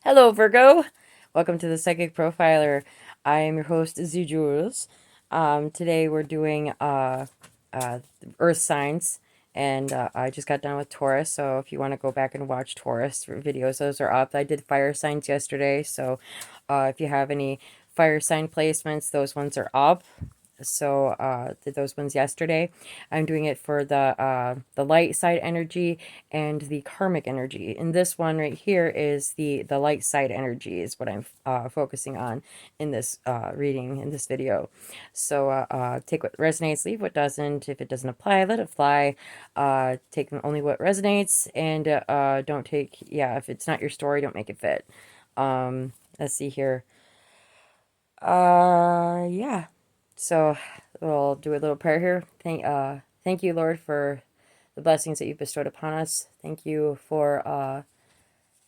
Hello, Virgo. Welcome to the Psychic Profiler. I am your host, zejewelz. Today we're doing uh, Earth signs, and I just got done with Taurus. So if you want to go back and watch Taurus videos, those are up. I did fire signs yesterday, so if you have any fire sign placements, those ones are up. So did those ones yesterday. I'm doing it for the light side energy and the karmic energy. And this one right here is the light side energy is what I'm focusing on in this reading in this video. So take what resonates, leave what doesn't. If it doesn't apply, let it fly. Take only what resonates, and don't take, yeah, if it's not your story, don't make it fit. Let's see here. Yeah. So we'll do a little prayer here. Thank you, Lord, for the blessings that you've bestowed upon us. Thank you for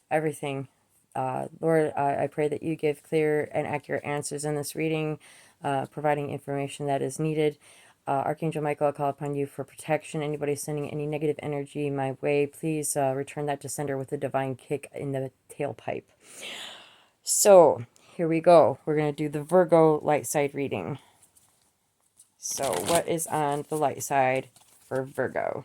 everything. Lord, I pray that you give clear and accurate answers in this reading, providing information that is needed. Archangel Michael, I call upon you for protection. Anybody sending any negative energy my way, please return that to sender with a divine kick in the tailpipe. So here we go. We're going to do the Virgo light side reading. So what is on the light side for Virgo?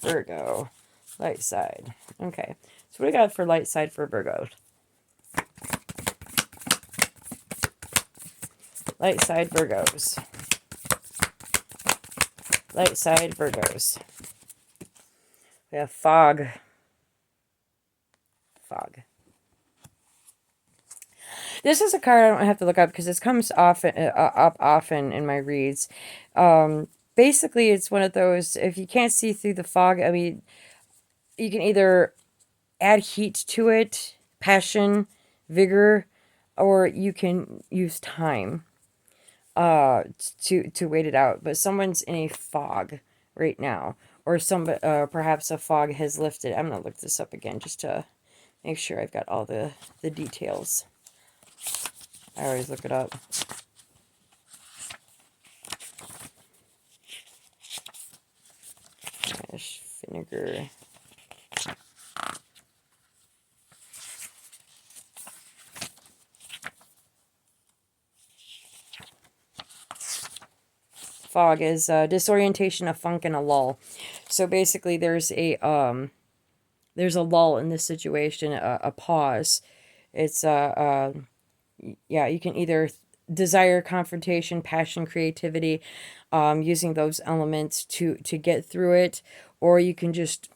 Virgo, light side. Okay, so what do we got for light side for Virgo? Light side Virgos. Light side Virgos. We have fog. Fog. This is a card I don't have to look up because this comes often up often in my reads. Basically, it's one of those, if you can't see through the fog, I mean, you can either add heat to it, passion, vigor, or you can use time to wait it out. But someone's in a fog right now, or perhaps a fog has lifted. I'm gonna look this up again just to make sure I've got all the details. I always look it up. Ash, vinegar. Fog is disorientation, a funk, and a lull. So basically, there's a lull in this situation, a pause. It's yeah, you can either desire confrontation, passion, creativity, using those elements to get through it, or you can just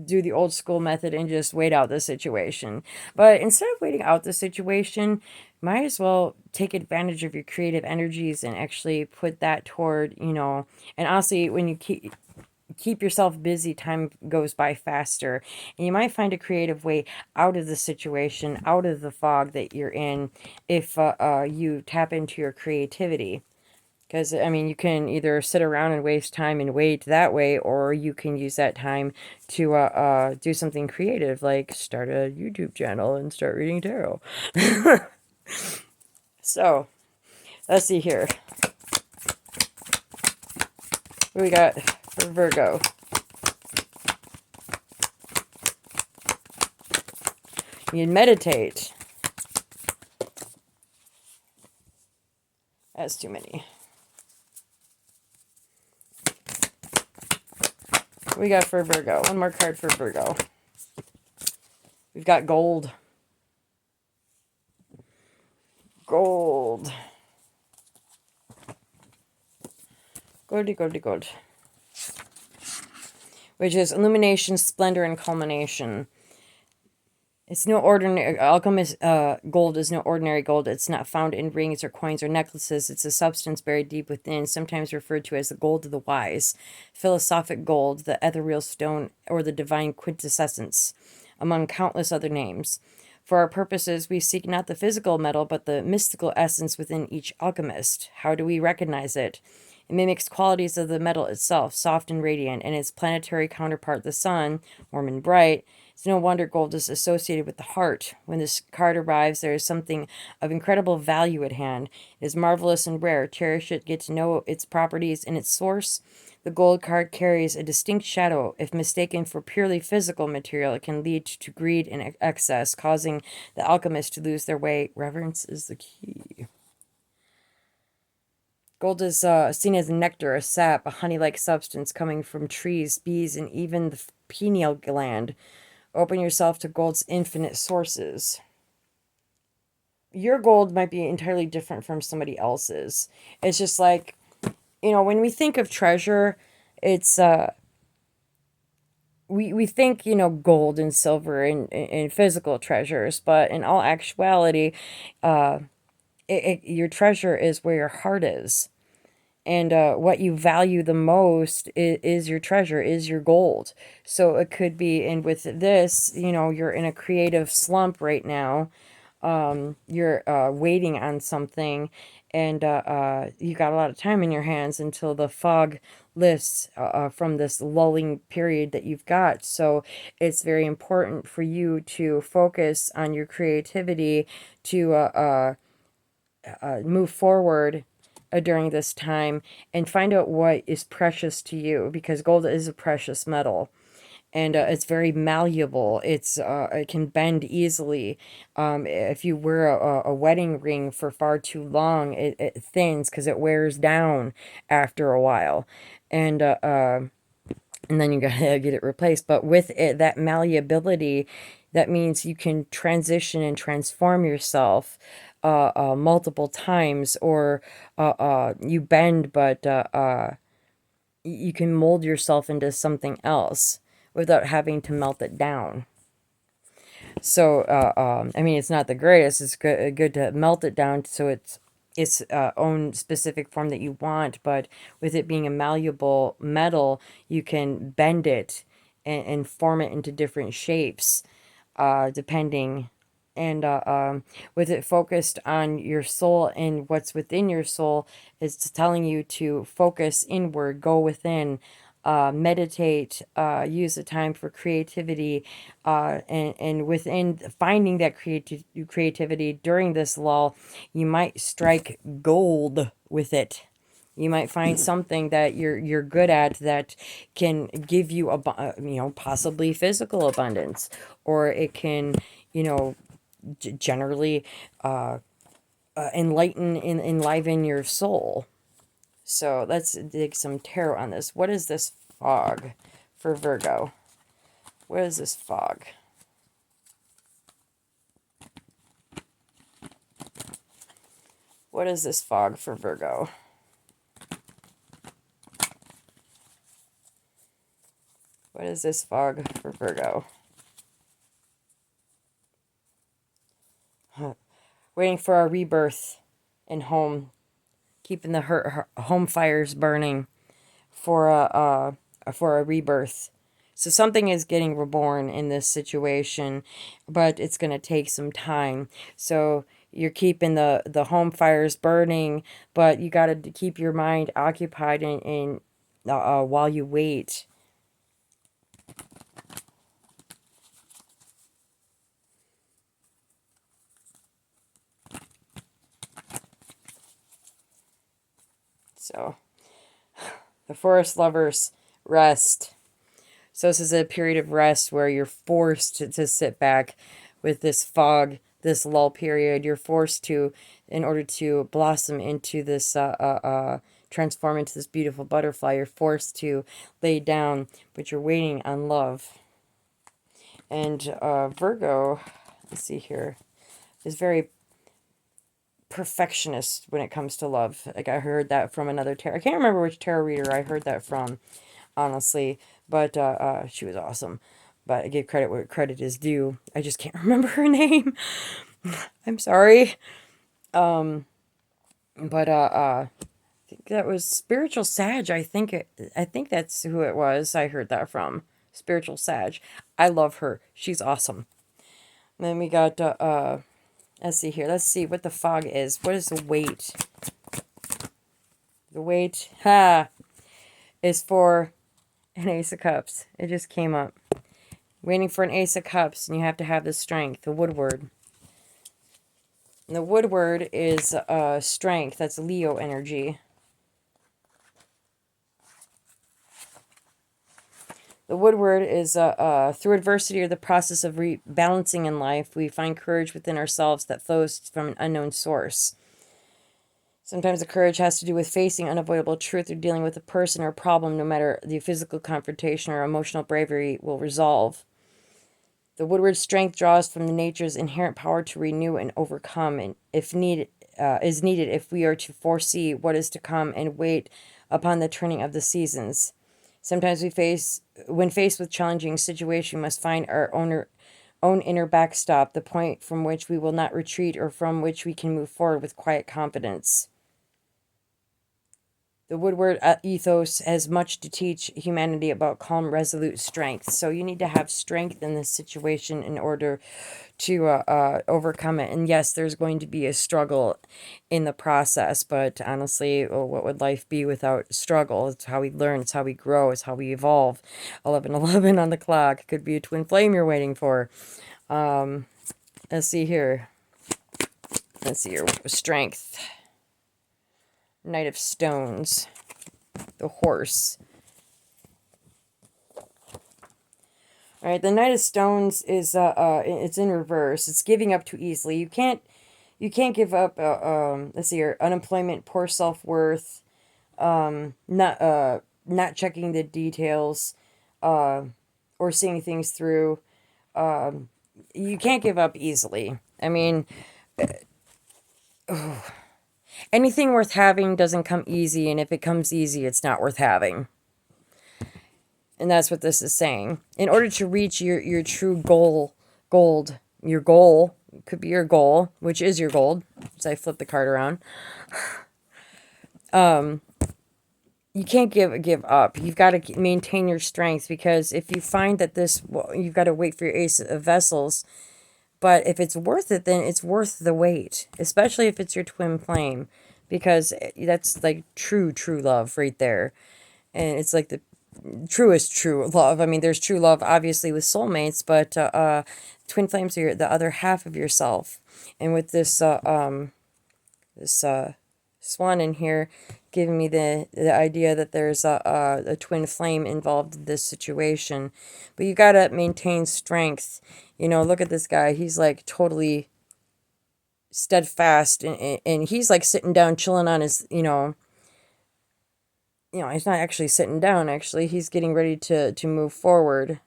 do the old school method and just wait out the situation. But instead of waiting out the situation, might as well take advantage of your creative energies and actually put that toward, and honestly, when you keep yourself busy, time goes by faster, and you might find a creative way out of the situation, out of the fog that you're in, if you tap into your creativity. Because, I mean, you can either sit around and waste time and wait that way, or you can use that time to do something creative, like start a YouTube channel and start reading tarot. So, let's see here. What we got for Virgo? You meditate. That's too many. What we got for Virgo? One more card for Virgo. We've got gold. Gold. Goldy, goldy, gold. Which is illumination, splendor, and culmination. It's no ordinary, alchemist gold is no ordinary gold. It's not found in rings or coins or necklaces. It's a substance buried deep within, sometimes referred to as the gold of the wise, philosophic gold, the ethereal stone, or the divine quintessence, among countless other names. For our purposes, we seek not the physical metal, but the mystical essence within each alchemist. How do we recognize it? It mimics qualities of the metal itself, soft and radiant, and its planetary counterpart, the sun, warm and bright, It's no wonder gold is associated with the heart. When this card arrives, there is something of incredible value at hand. It is marvelous and rare. Cherish it, get to know its properties and its source. The gold card carries a distinct shadow. If mistaken for purely physical material, it can lead to greed and excess, causing the alchemists to lose their way. Reverence is the key. Gold is seen as nectar, a sap, a honey-like substance coming from trees, bees, and even the pineal gland. Open yourself to gold's infinite sources. Your gold might be entirely different from somebody else's. It's just like, when we think of treasure, it's we think, gold and silver and physical treasures, but in all actuality, your treasure is where your heart is. And what you value the most is your treasure, is your gold. So it could be, and with this, you're in a creative slump right now. You're waiting on something, and you got a lot of time in your hands until the fog lifts from this lulling period that you've got. So it's very important for you to focus on your creativity to move forward during this time and find out what is precious to you, because gold is a precious metal, and it's very malleable. It can bend easily. If you wear a wedding ring for far too long, it thins because it wears down after a while, and then you gotta get it replaced. But with it, that malleability, that means you can transition and transform yourself multiple times, or you bend, but you can mold yourself into something else without having to melt it down. So, I mean, it's not the greatest. It's good to melt it down so it's own specific form that you want. But with it being a malleable metal, you can bend it and form it into different shapes, depending. And with it focused on your soul and what's within your soul, it's telling you to focus inward, go within, meditate, use the time for creativity, and within finding that creativity during this lull, you might strike gold with it. You might find something that you're good at that can give you possibly physical abundance, or it can, generally enliven your soul. So let's dig some tarot on this. What is this fog for Virgo? What is this fog? What is this fog for Virgo? What is this fog for Virgo? Waiting for a rebirth in home, keeping the home fires burning for a rebirth. So something is getting reborn in this situation, but it's going to take some time. So you're keeping the home fires burning, but you got to keep your mind occupied in while you wait. So the forest lovers, rest. So this is a period of rest where you're forced to sit back with this fog, this lull period. You're forced to, in order to blossom into this, transform into this beautiful butterfly, you're forced to lay down, but you're waiting on love. And Virgo, let's see here, is very perfectionist when it comes to love. Like, I heard that from another tarot. I can't remember which tarot reader I heard that from, honestly, but she was awesome. But I give credit where credit is due. I just can't remember her name. I'm sorry. But I think that was Spiritual Sag. I think that's who it was. I heard that from Spiritual Sag. I love her. She's awesome. And then we got let's see here. Let's see what the fog is. What is the weight? The weight is for an Ace of Cups. It just came up. Waiting for an Ace of Cups, and you have to have the strength. The Woodward. And the Woodward is strength. That's Leo energy. The Woodward is through adversity or the process of rebalancing in life, we find courage within ourselves that flows from an unknown source. Sometimes the courage has to do with facing unavoidable truth or dealing with a person or a problem, no matter the physical confrontation or emotional bravery will resolve. The Woodward strength draws from the nature's inherent power to renew and overcome, and if needed, is needed if we are to foresee what is to come and wait upon the turning of the seasons. Sometimes when faced with challenging situation, we must find our own inner backstop, the point from which we will not retreat or from which we can move forward with quiet confidence. The Woodward ethos has much to teach humanity about calm, resolute strength. So you need to have strength in this situation in order to overcome it. And yes, there's going to be a struggle in the process. But honestly, what would life be without struggle? It's how we learn. It's how we grow. It's how we evolve. 11:11 on the clock. Could be a twin flame you're waiting for. Let's see here. Let's see here. Strength. Knight of Stones, the horse. All right, the Knight of Stones is it's in reverse. It's giving up too easily. You can't give up. Let's see here. Unemployment, poor self-worth, not checking the details, or seeing things through. You can't give up easily. I mean. Anything worth having doesn't come easy, and if it comes easy, it's not worth having. And that's what this is saying. In order to reach your true your goal, could be your goal, which is your goal, as I flip the card around. You can't give up. You've got to maintain your strength, because if you find that you've got to wait for your Ace of Vessels. But if it's worth it, then it's worth the wait, especially if it's your twin flame, because that's like true love right there. And it's like the truest true love. I mean, there's true love, obviously, with soulmates, but twin flames are the other half of yourself. And with this swan in here, giving me the idea that there's a twin flame involved in this situation. But you got to maintain strength. You know, look at this guy. He's like totally steadfast, and he's like sitting down, chilling on his, he's not actually sitting down. Actually, he's getting ready to move forward.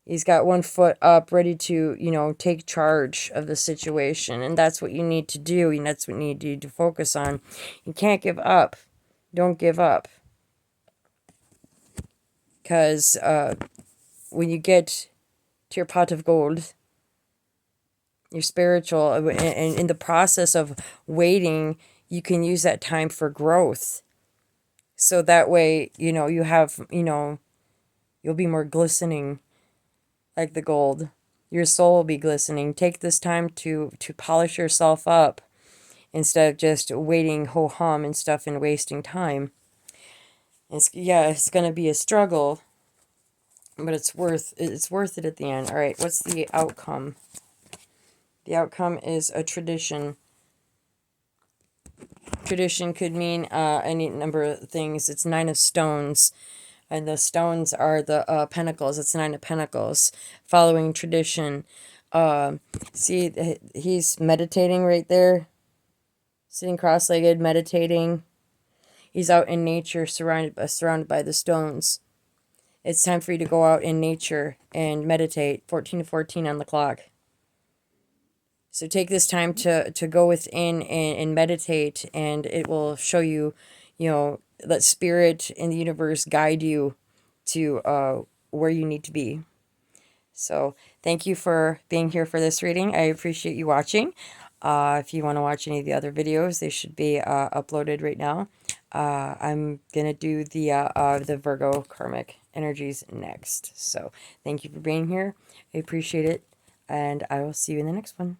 He's got one foot up, ready to, take charge of the situation. And that's what you need to do. And that's what you need to focus on. You can't give up. Don't give up. Because when you get to your pot of gold, your spiritual, and in the process of waiting, you can use that time for growth. So that way, you have, you'll be more glistening like the gold. Your soul will be glistening. Take this time to polish yourself up instead of just waiting ho-hum and stuff and wasting time. It's going to be a struggle, but it's worth it at the end. All right, what's the outcome? The outcome is a tradition. Tradition could mean any number of things. It's 9 of Stones. And the stones are the pentacles. It's 9 of Pentacles. Following tradition. See, he's meditating right there. Sitting cross-legged, meditating. He's out in nature, surrounded by the stones. It's time for you to go out in nature and meditate. 14:14 on the clock. So take this time to go within and meditate, and it will show you, let spirit in the universe guide you to where you need to be. So thank you for being here for this reading. I appreciate you watching. If you want to watch any of the other videos, they should be uploaded right now. I'm gonna do the Virgo karmic energies next. So thank you for being here. I appreciate it, and I will see you in the next one.